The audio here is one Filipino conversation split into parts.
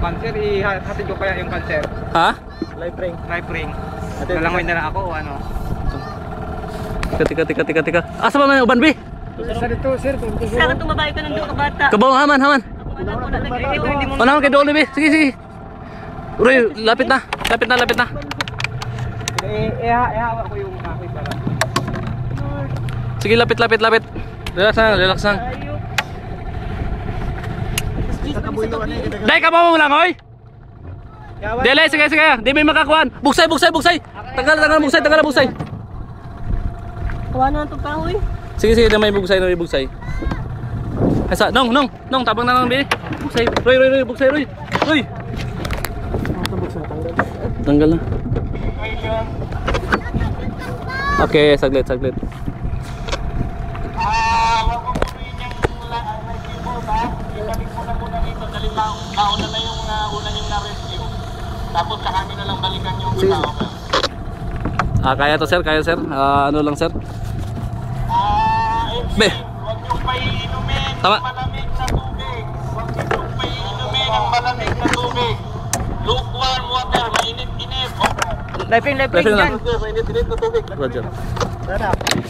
yung cancer, ihatid ko kaya yung cancer. Ha? Life ring. Nalangoy na lang ako o ano. Tika. Asa ba man uban bi? Sa dito, sir. Sana tumabay ka ng duha ka bata. Kabaw haman. Panaman kay Dolly bi. Sige. Uy, lapit na. Ihawa ko yung ako'y para. Sige, lapit. Relax lang. Dai ka mo lang, oy. Dele, sige. Di may makakuan. Buksay. Tanggal buksay. Kuha na itong kahoy. Sige, na may buksay. Asa, nong, tabang na lang bi. Buksay. Roy, buksay, Roy. Tanggal na. Okay, saglit. Huwag mo punuin yung keyboard ha. Ibalik mo na muna dito. Dali nauna na yung una yung na-rescue. Tapos sa kami na lang balikan yung tao. Kaya to sir. Ano lang sir? MC, huwag niyong paiinumin ng Tama. malamig na tubig. Huwag niyong paiinumin ng malamig na tubig. Lukewarm water, mainit-init. Life ring lang. dyan. Mainit-init na tubig. Roger.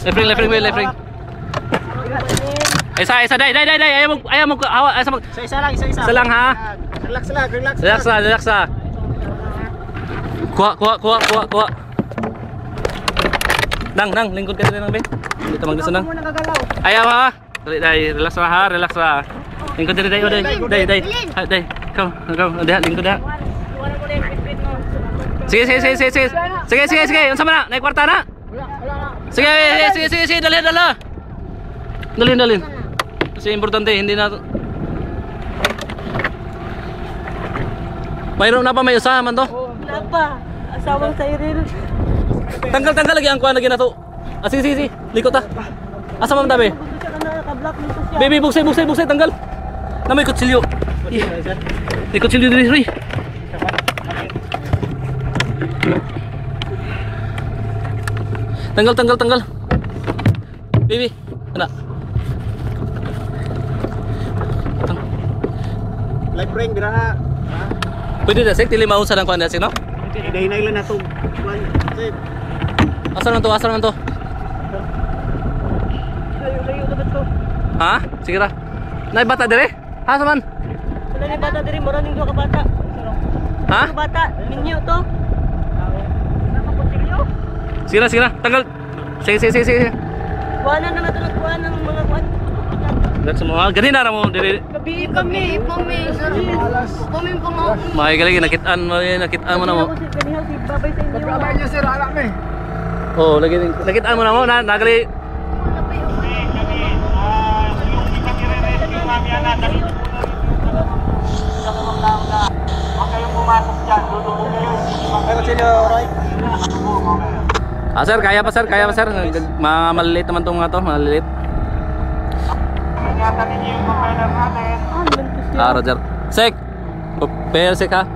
Left ring. Isa, dai. Ayaw mo hawa, Isa lang. isa lang ha. Relax na. Kuha. Nang, lingkod ka din ng ben. Dito magdasa nang. Ayaw ha. Dai, relax na. Lingkod din dai. Dai. Go. Lingkod na. Sige. Unsa man na? Nay kwarta na? Sige. Dali. Dalhin. Kasi importante, hindi na. Mayroon na pa may usaha man to? Wala pa. Asawang sa Iril. Tanggal lagi ang kuha lagi na to. Sige. Likot ta. Asa man tabi? Gusto siya ka na naka-block nito siya. Baby, buksay, tanggal. Na may kutsilyo. May kutsilyo diri, Roy. Tanggal. Baby, ana. Life ring, biraha. Pwede na sek, dili maunsa ng kuha na sek, no? Hinay lang na ito. Asa man to? Layo na ba ito? Ha? Sige ra. Nay bata dire? Asa man? Wala ni bata diri, maraming duha ka bata. Ha? Duha bata, minyo to. Nakaputilyo. Sige na. Tanggal. Sige. Kuha na ito nagkuha ng mga kuhan. Relax mo. Ganina ra mo dire. Gabi kami, pumi po mo. May galing nakitaan mo na mo. Si babay sa inyo. niya sir, alam eh. Oh, nakitaan mo na mo na nagali. Huwag kayong pumasok dyan. Dudubog kayo. Pero sino, Roy? Sir, kaya pa sir. Maliliit naman tong mga to, maliliit. Ingatan ninyo yung compiler natin. Roger. Sek. Pair sek ha.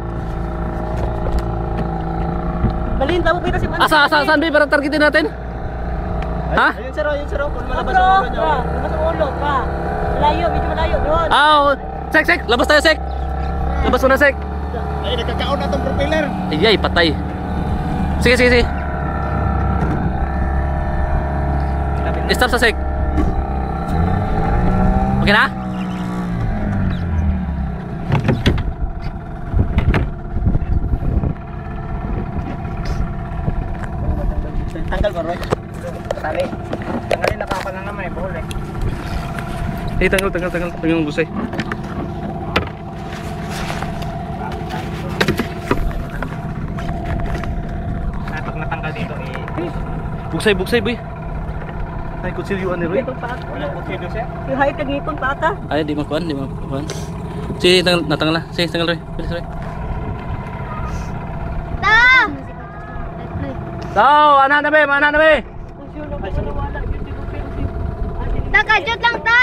Balin, tawag kita si Manny. Saan ba para targetin natin? Ha? Ayun sir, kung malabas Bro, ang ulo niya. labas ang ulo ka. Malayo, medyo malayo doon. Sek. Labas tayo, sek. Labas mo na, sek. Ay, nagkakaon na itong propeller. Ay, patay. Sige. Stop sa sek. Okay na? Tanggal ba, Roy? Tali. Tanggalin na kapal na naman eh, buhol eh. Tanggal yung busay. Pag natanggal dito eh. Buksay, boy. Ay, kutsilyuan ni Roy. Itong pa ako. Walang kutsido siya. Yung height ng ngipon pa ata. Ay, di makuhan. Sige, natanggal na. Sige, tanggal Roy. Bilis Roy. Ana na be. Takajot lang ta.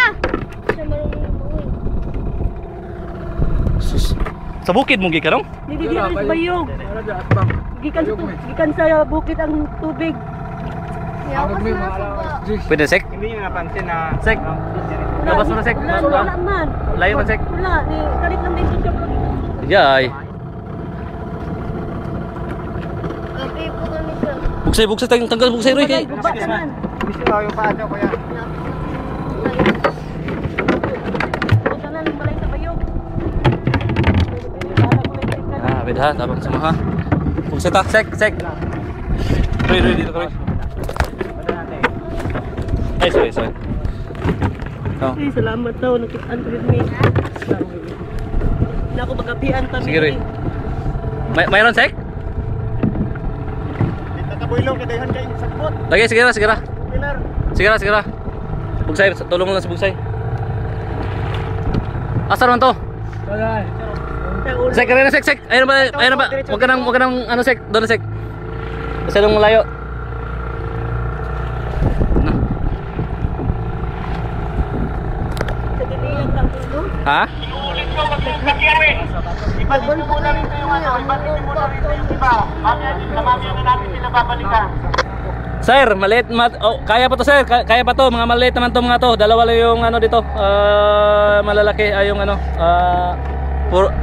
Sus. Sa bukid mo gikan, no? Hindi sa bayog. Gikan sa bukid ang tubig. Pwede sek. Hindi niya napansin na... Sek. Labas mo na sek. Wala man. Layo man sek. Wala. Kalit lang din siya. Yay. Okay po kami sir. Buksay, tanggal buksay Roy kay. Gubat naman. Gusto ko yung paa nyo, kuya. Punta na ng balay sa bayog. Ah, beda tabang sama ha. Buksay ta, sek. Roy dito Roy. Ano natin? Ay, sorry. Oh. Ay, salamat daw. Nakitaan ko rin me. Na ako magapian kami. Sige, Roy. Mayroon sek? Dito ka builong, kadayon kayo sa bot. Lagi, sige ra. Pilar. Sige ra. Bugsay, tulong mo lang sa bugsay. Asa naman to? Sek, kaya na sek. Ayun ba? Wag ka nang ano sek, doon sek. Kasi nung malayo. No. Sa dilihan lang po. Ha? Inuulit ko, wag yung nangyari. Ibalik mo muna rito yung ano, ibalik mo muna rito yung iba. Mamaya na natin sila babalikan. Sir, maliit kaya pa to sir, kaya pa to, mga maliit naman to mga to. Dalawa lang yung ano dito, malalaki ay yung ano,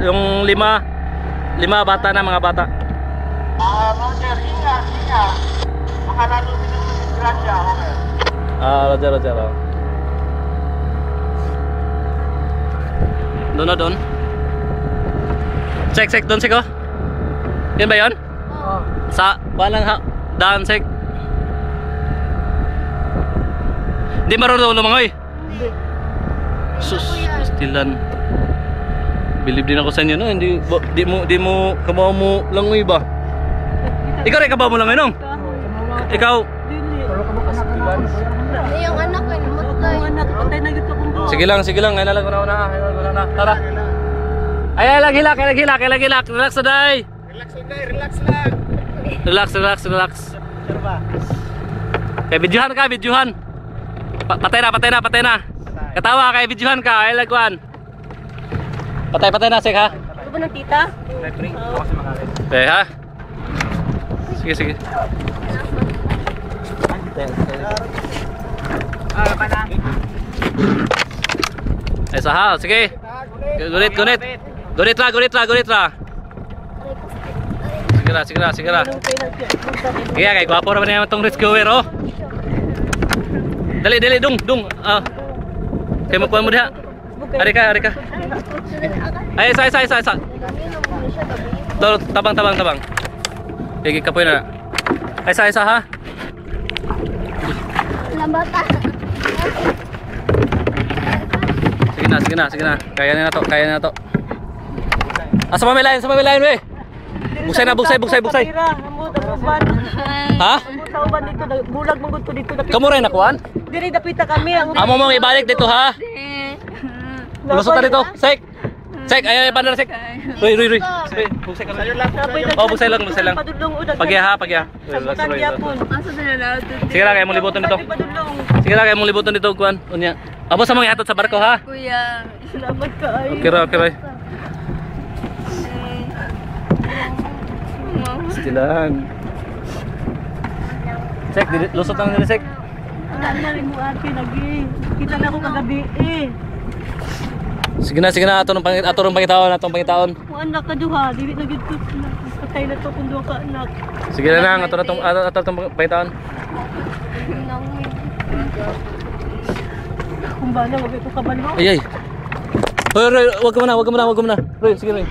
yung lima bata na mga bata. Roger, ingat. Baka lalo din ang disgrasya, okay? Roger. Doon. Sek, doon sek oh. Yan ba yun? Oo. Sa, walang daan sek. Hindi marunong lumangoy. Hindi. Sus, pastilan. Believe din ako sa inyo, no? Di mo kabaw mo langoy ba? Ikaw rin kabaw mo langoy, no? Ikaw, Dili. Yung anak ko, namatay. Ang anak, patay na gito kong sige lang. Ngayon lang una. Tara. Ay, hilak. Relax na day. Relax lang. Relax. Sure ba? Kay videohan. Patay na. Katawa kay videohan ka, ay lagwan. Patay na sek ha. Ano ba ng tita? Referee, ako si Makalit. Ha. Sige. Pana. Ay sahal, sige. Gunit. Gunit ra. Sige ra. Anong kailan siya? Kaya kay gwapo naman naman tong rescuer oh. Dali dung. Kay magkuhan mo diha. Ari ka. Ay isa. Tabang. Kaya kapoy na. Ay isa ha. Lambata. Sige na. Kaya na to. Asa pa may lain we. Buksay. Tira, amo sa uban. Ha? Amo sa uban dito, bulag mong gusto dito. Kamu rin nakuan? Diri dapita kami ang Amo mo ibalik dito ha. Lusot na dito. Sek, ayaw pandar sek. Roy. Buksay ka lang. Oh, buksay lang. Pagya. Sabutan yapon. Sige ra kay mo libuton dito kuan. Unya. Abo sa mga ihatod sa barko ha. Kuya. Salamat ka ay. Okay ra. Stilan. Sek, lusot lang nila sek. Wala na rin mo ate lagi. Kita na ako kagabi eh. Sige na atong pangitaon. Kung anak ka duha, dili na gid ko. Patay na to kung duha ka anak. Sige na lang atong pangitaon. Kung ba na wag ko kabalo. Ay. Roy, wag ka muna. Roy, sige Roy.